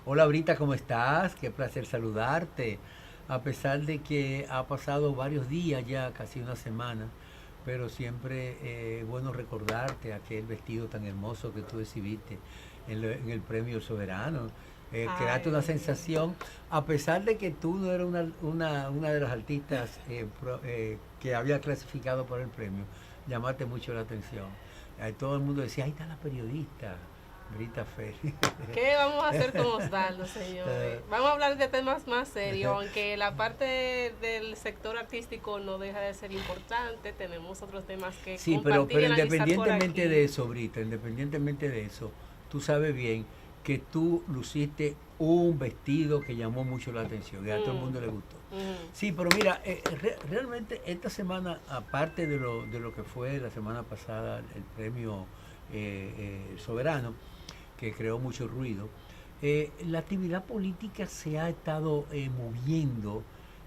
Hola Brita, ¿cómo estás? Qué placer saludarte. A pesar de que ha pasado varios días ya, casi una semana, pero siempre es bueno recordarte aquel vestido tan hermoso que tú exhibiste en el Premio Soberano. Creaste Ay, una Dios mío. sensación, a pesar de que tú no eras una de las artistas que había clasificado para el premio, llamaste mucho la atención. Todo el mundo decía, ahí está la periodista, Brita Félix. ¿Qué vamos a hacer con Osvaldo, señores? Vamos a hablar de temas más serios, aunque la parte del sector artístico no deja de ser importante. Tenemos otros temas que Sí, compartir pero y analizar por independientemente aquí. de eso, Brita, independientemente de eso, tú sabes bien que tú luciste un vestido que llamó mucho la atención y a todo el Mm, mundo le gustó. mm. Sí, pero mira, realmente esta semana, aparte de lo que fue la semana pasada el premio Soberano, que creó mucho ruido, la actividad política se ha estado moviendo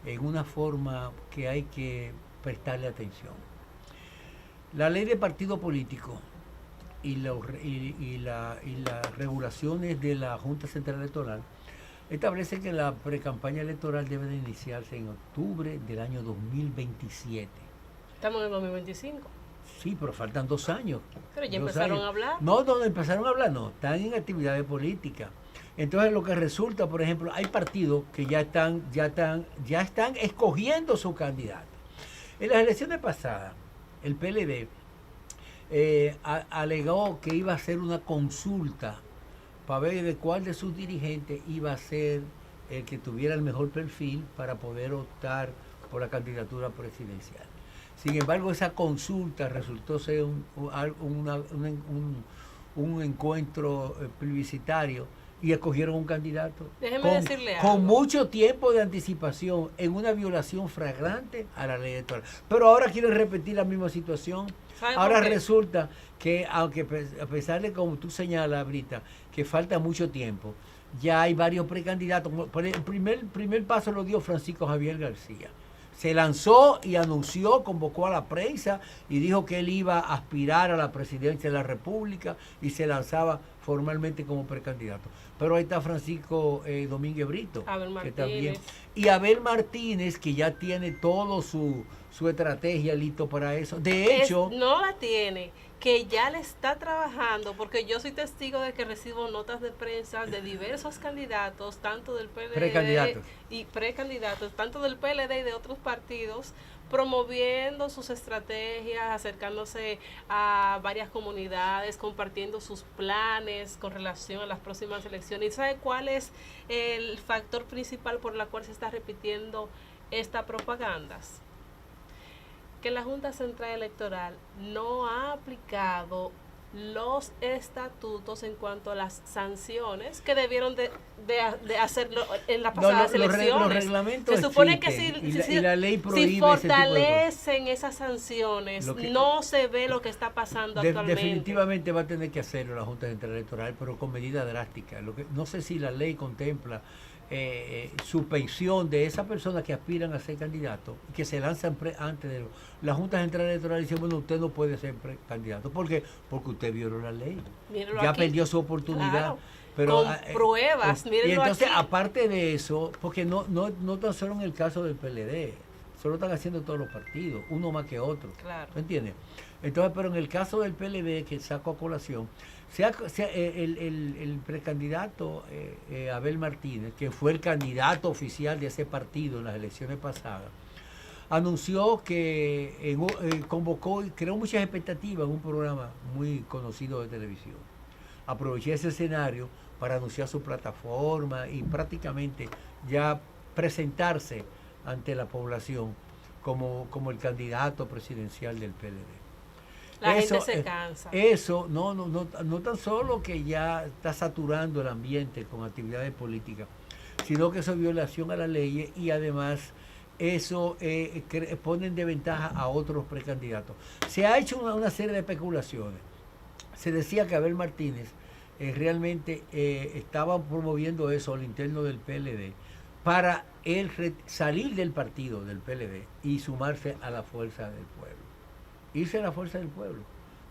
en una forma que hay que prestarle atención. La ley de partido político y las regulaciones de la Junta Central Electoral establece que la precampaña electoral debe de iniciarse en octubre del año 2027. Estamos en el 2025. Sí, pero faltan 2 años. Pero ya 2 años. empezaron a hablar. No, donde empezaron a hablar, no, están en actividades políticas. Entonces lo que resulta, por ejemplo, hay partidos que ya están escogiendo su candidato. En las elecciones pasadas, el PLD alegó que iba a hacer una consulta para ver de cuál de sus dirigentes iba a ser el que tuviera el mejor perfil para poder optar por la candidatura presidencial. Sin embargo, esa consulta resultó ser un encuentro plebiscitario y escogieron un candidato Déjeme decirle con algo. mucho tiempo de anticipación en una violación flagrante a la ley electoral. Pero ahora quieren repetir la misma situación. ¿Sabe por Ahora qué? resulta que, aunque a pesar de como tú señalas, Brita, que falta mucho tiempo, ya hay varios precandidatos. El primer paso lo dio Francisco Javier García. Se lanzó y anunció, convocó a la prensa y dijo que él iba a aspirar a la presidencia de la República y se lanzaba formalmente como precandidato. Pero ahí está Francisco Domínguez Brito, Abel que también. Martínez. Y Abel Martínez, que ya tiene todo su estrategia listo para eso. De hecho, No la tiene, que ya le está trabajando, porque yo soy testigo de que recibo notas de prensa de diversos candidatos, tanto del PLD precandidatos. y precandidatos, tanto del PLD y de otros partidos, promoviendo sus estrategias, acercándose a varias comunidades, compartiendo sus planes con relación a las próximas elecciones. ¿Y sabe cuál es el factor principal por el cual se está repitiendo esta propaganda? Que la Junta Central Electoral no ha aplicado los estatutos en cuanto a las sanciones que debieron de hacerlo en las No, pasadas los elecciones. reglamentos Se supone que existen y si, la ley si prohíbe ese tipo de cosas. fortalecen esas sanciones, Lo que, no se ve lo que está pasando actualmente. definitivamente va a tener que hacerlo la Junta Central Electoral, pero con medidas drásticas. No sé si la ley contempla suspensión de esas personas que aspiran a ser candidatos y que se lanzan antes de la Junta Central Electoral dice, bueno, usted no puede ser candidato. ¿Por qué? Porque usted violó la ley. Mírenlo Ya aquí, perdió su oportunidad. claro, Pero, con pruebas, y mírenlo entonces, aquí. aparte de eso, porque no tan solo en el caso del PLD, solo están haciendo todos los partidos, uno más que otro. Claro. ¿Me entiendes? Entonces, pero en el caso del PLD, que saco a colación, el precandidato Abel Martínez, que fue el candidato oficial de ese partido en las elecciones pasadas, anunció que convocó y creó muchas expectativas en un programa muy conocido de televisión. Aproveché ese escenario para anunciar su plataforma y prácticamente ya presentarse ante la población como el candidato presidencial del PLD. La gente Eso, se cansa. no tan solo que ya está saturando el ambiente con actividades políticas, sino que eso es violación a la ley y además eso pone en desventaja a otros precandidatos. Se ha hecho una serie de especulaciones. Se decía que Abel Martínez realmente estaba promoviendo eso al interno del PLD para él salir del partido del PLD y sumarse a la fuerza del pueblo. Irse a la fuerza del pueblo.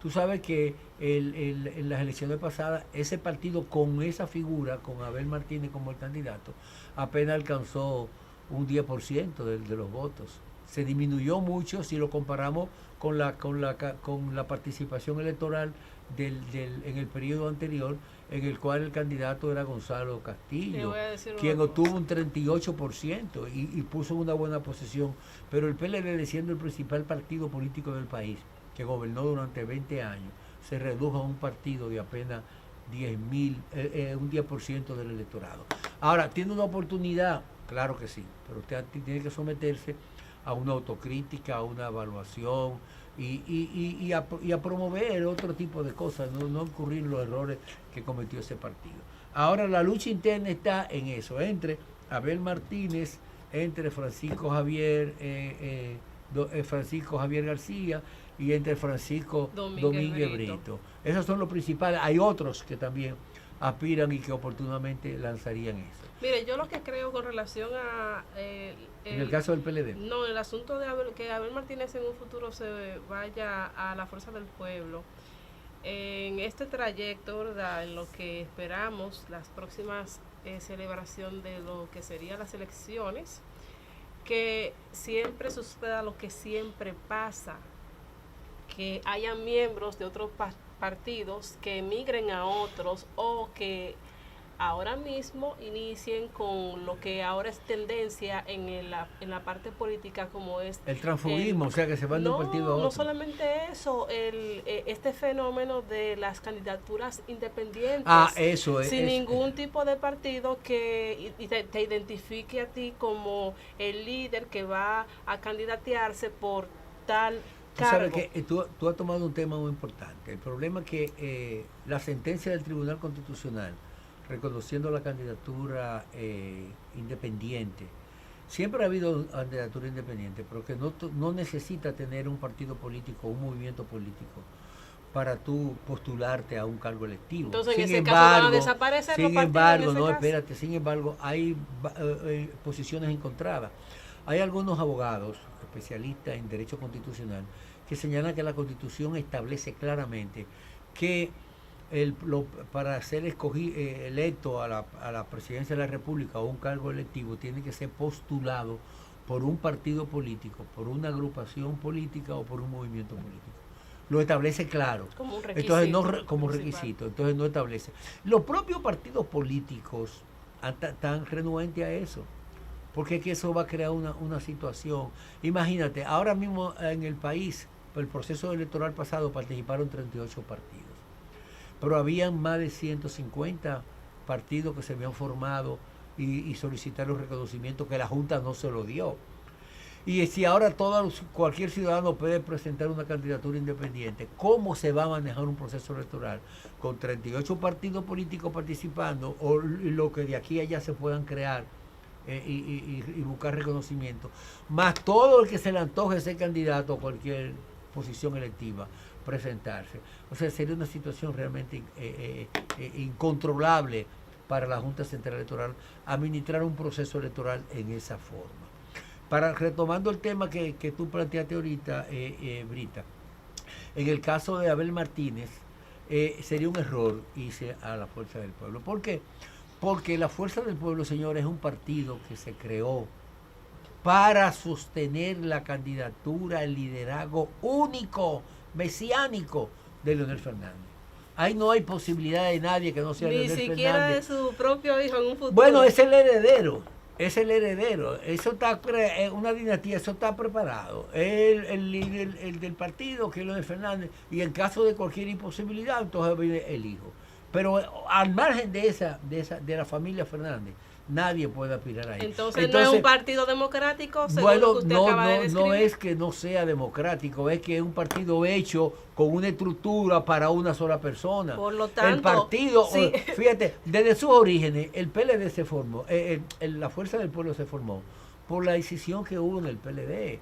Tú sabes que en las elecciones pasadas, ese partido con esa figura, con Abel Martínez como el candidato, apenas alcanzó un 10% de los votos. Se disminuyó mucho si lo comparamos con la participación electoral en el periodo anterior, en el cual el candidato era Gonzalo Castillo, quien obtuvo un 38% y puso una buena posición, pero el PLD, siendo el principal partido político del país, que gobernó durante 20 años, se redujo a un partido de apenas un 10% del electorado. Ahora, ¿tiene una oportunidad? Claro que sí, pero usted tiene que someterse a una autocrítica, a una evaluación y a promover otro tipo de cosas, no ocurrir los errores que cometió ese partido. Ahora la lucha interna está en eso, entre Abel Martínez, entre Francisco Javier García y entre Francisco Domínguez Brito. Esos son los principales. Hay otros que también aspiran y que oportunamente lanzarían eso. Mire, yo lo que creo con relación a... en el caso del PLD. No, el asunto de que Abel Martínez en un futuro se vaya a la Fuerza del Pueblo. En este trayecto, ¿verdad?, en lo que esperamos, las próximas celebración de lo que serían las elecciones, que siempre suceda lo que siempre pasa, que haya miembros de otros partidos que emigren a otros o que ahora mismo inicien con lo que ahora es tendencia en la parte política, como es el transfugismo, o sea, que se van de un partido a otro. No solamente eso, este fenómeno de las candidaturas independientes, eso es, sin ningún tipo de partido que te identifique a ti como el líder que va a candidatearse por tal Tú sabes que tú has tomado un tema muy importante. El problema es que la sentencia del Tribunal Constitucional, reconociendo la candidatura independiente, siempre ha habido candidatura independiente, pero que no necesita tener un partido político, un movimiento político, para tú postularte a un cargo electivo. Entonces, en ese caso van a desaparecer los partidos. Espérate, sin embargo, hay posiciones encontradas. Hay algunos abogados especialistas en derecho constitucional que señalan que la Constitución establece claramente que para ser electo a la presidencia de la República o un cargo electivo tiene que ser postulado por un partido político, por una agrupación política o por un movimiento político. Lo establece claro. Como un requisito. Entonces, como requisito. Entonces no establece. Los propios partidos políticos están renuentes a eso, porque es que eso va a crear una situación. Imagínate, ahora mismo en el país, el proceso electoral pasado participaron 38 partidos, pero habían más de 150 partidos que se habían formado y solicitaron reconocimiento que la Junta no se lo dio. Y si ahora cualquier ciudadano puede presentar una candidatura independiente, ¿cómo se va a manejar un proceso electoral con 38 partidos políticos participando o lo que de aquí a allá se puedan crear y buscar reconocimiento? Más todo el que se le antoje ser candidato a cualquier posición electiva, presentarse. O sea, sería una situación realmente incontrolable para la Junta Central Electoral administrar un proceso electoral en esa forma. Retomando el tema que tú planteaste ahorita, Brita, en el caso de Abel Martínez, sería un error irse a la Fuerza del Pueblo. ¿Por qué? Porque la Fuerza del Pueblo, señores, es un partido que se creó para sostener la candidatura, el liderazgo único, mesiánico de Leonel Fernández. Ahí no hay posibilidad de nadie que no sea Leonel Fernández. Ni siquiera de su propio hijo en un futuro. Bueno, es el heredero. Eso está, una dinastía, eso está preparado. El líder del partido, que es Leonel Fernández, y en caso de cualquier imposibilidad, entonces viene el hijo. Pero al margen de la familia Fernández, nadie puede aspirar a eso. Entonces no es un partido democrático, según bueno, lo que usted acaba de describir. No es que no sea democrático, es que es un partido hecho con una estructura para una sola persona. Por lo tanto, el partido, sí. Fíjate, desde sus orígenes, el PLD se formó, la Fuerza del Pueblo se formó por la decisión que hubo en el PLD.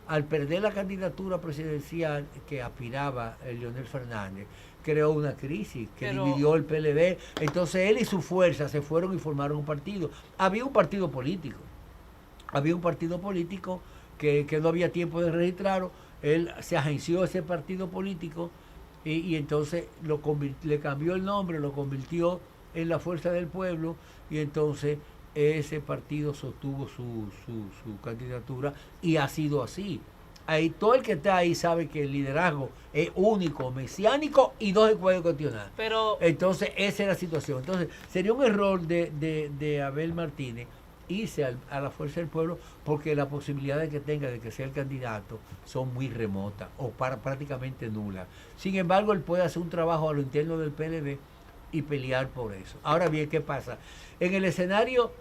Al perder la candidatura presidencial que aspiraba Leonel Fernández, creó una crisis que dividió el PLD. Entonces él y su fuerza se fueron y formaron un partido. Había un partido político que no había tiempo de registrarlo. Él se agenció a ese partido político y entonces le cambió el nombre, lo convirtió en la Fuerza del Pueblo, y entonces ese partido sostuvo su candidatura, y ha sido así. Ahí, todo el que está ahí sabe que el liderazgo es único, mesiánico, y no se puede cuestionar. Pero Entonces, esa es la situación. Entonces, sería un error de Abel Martínez irse a la Fuerza del Pueblo, porque la posibilidad de que tenga de que sea el candidato son muy remotas o prácticamente nulas. Sin embargo, él puede hacer un trabajo a lo interno del PLD y pelear por eso. Ahora bien, ¿qué pasa? En el escenario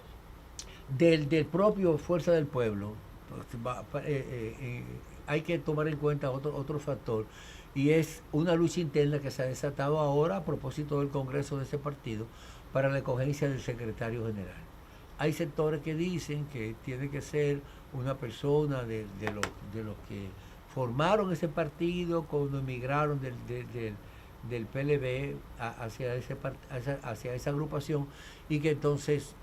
del propio Fuerza del Pueblo, hay que tomar en cuenta otro factor, y es una lucha interna que se ha desatado ahora a propósito del Congreso de ese partido para la escogencia del secretario general. Hay sectores que dicen que tiene que ser una persona de los que formaron ese partido cuando emigraron del PLD hacia esa agrupación, y que entonces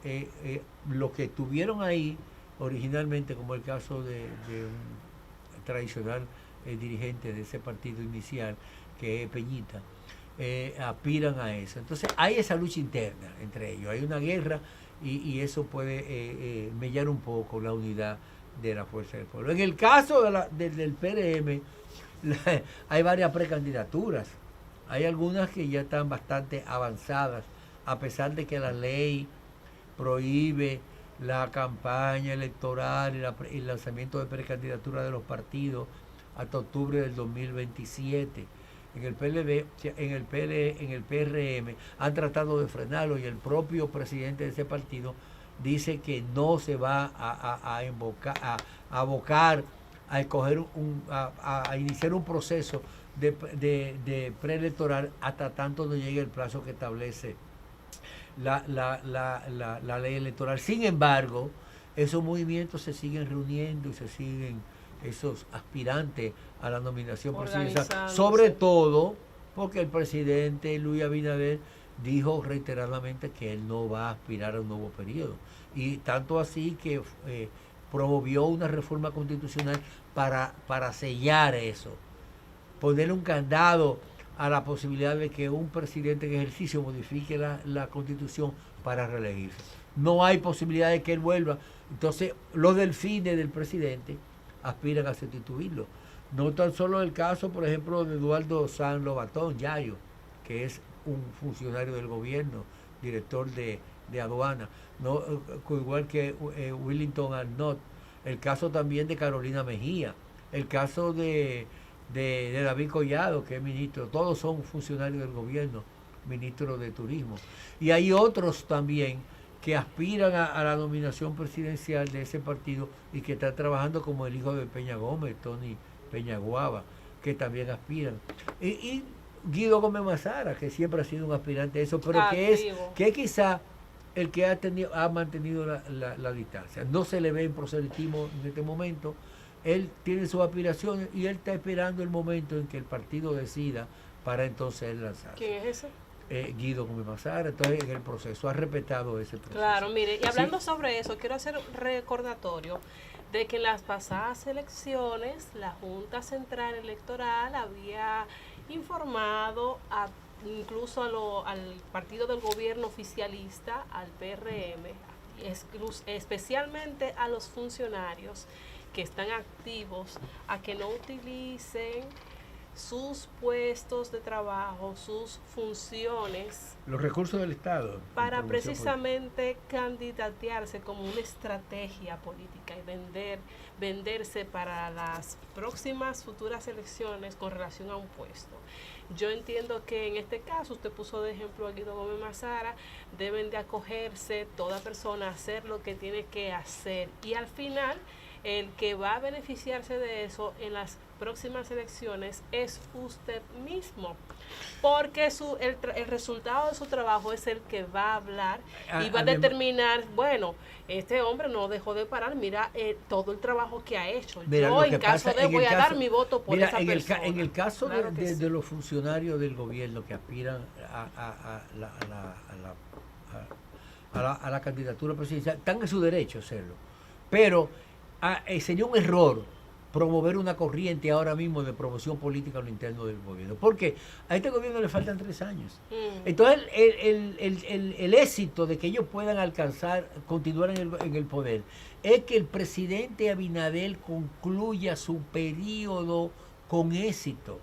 lo que tuvieron ahí originalmente, como el caso de un tradicional dirigente de ese partido inicial, que es Peñita, aspiran a eso. Entonces hay esa lucha interna entre ellos, hay una guerra, y eso puede mellar un poco la unidad de la Fuerza del Pueblo. En el caso del PRM, hay varias precandidaturas. Hay algunas que ya están bastante avanzadas, a pesar de que la ley prohíbe la campaña electoral y el lanzamiento de precandidatura de los partidos hasta octubre del 2027. En el PLD, en el PRM han tratado de frenarlo, y el propio presidente de ese partido dice que no se va a abocar a escoger a iniciar un proceso de preelectoral hasta tanto no llegue el plazo que establece la ley electoral. Sin embargo, esos movimientos se siguen reuniendo y se siguen esos aspirantes a la nominación presidencial, sobre todo porque el presidente Luis Abinader dijo reiteradamente que él no va a aspirar a un nuevo periodo, y tanto así que promovió una reforma constitucional para sellar eso, poner un candado a la posibilidad de que un presidente en ejercicio modifique la constitución para reelegirse. No hay posibilidad de que él vuelva. Entonces, los delfines del presidente aspiran a sustituirlo. No tan solo el caso, por ejemplo, de Eduardo San Lobatón Yayo, que es un funcionario del gobierno, director de aduana, no, igual que Willington Arnott, el caso también de Carolina Mejía, el caso de David Collado, que es ministro. Todos son funcionarios del gobierno, ministro de Turismo. Y hay otros también que aspiran a la nominación presidencial de ese partido y que están trabajando, como el hijo de Peña Gómez, Tony Peña Guava, que también aspiran. Y Guido Gómez Mazara, que siempre ha sido un aspirante a eso, pero que es quizá el que ha mantenido la distancia. No se le ve en proselitismo en este momento. Él tiene sus aspiraciones y él está esperando el momento en que el partido decida para entonces él lanzarse. ¿Quién es ese? Guido Gómez Mazara. Entonces, en el proceso ha respetado ese proceso. Claro, mire, y hablando sobre eso, quiero hacer un recordatorio de que en las pasadas elecciones la Junta Central Electoral había informado incluso al partido del gobierno oficialista, al PRM, especialmente a los funcionarios que están activos, a que no utilicen sus puestos de trabajo, sus funciones, los recursos del Estado, para precisamente candidatearse como una estrategia política y venderse para las próximas futuras elecciones con relación a un puesto. Yo entiendo que en este caso, usted puso de ejemplo a Guido Gómez Mazara, deben de acogerse toda persona a hacer lo que tiene que hacer, y al final el que va a beneficiarse de eso en las próximas elecciones es usted mismo, porque el resultado de su trabajo es el que va a hablar y va a determinar, bueno, este hombre no dejó de parar, mira todo el trabajo que ha hecho. Mira, yo en caso de voy a dar mi voto por esa persona. En el caso claro de los funcionarios del gobierno que aspiran a la candidatura presidencial, están en su derecho a hacerlo, pero sería un error promover una corriente ahora mismo de promoción política a lo interno del gobierno. Porque a este gobierno le faltan 3 años. Entonces, el éxito de que ellos puedan continuar en el poder, es que el presidente Abinader concluya su periodo con éxito.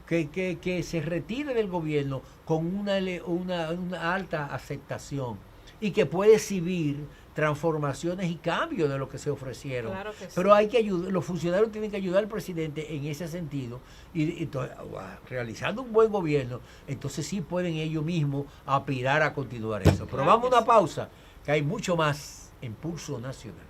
Que se retire del gobierno con una alta aceptación y que puede exhibir transformaciones y cambios de lo que se ofrecieron. Claro que sí. Pero hay que ayudar, los funcionarios tienen que ayudar al presidente en ese sentido y entonces, realizando un buen gobierno, entonces sí pueden ellos mismos aspirar a continuar eso. Pero Claro vamos a que una sí. pausa, que hay mucho más en Pulso Nacional.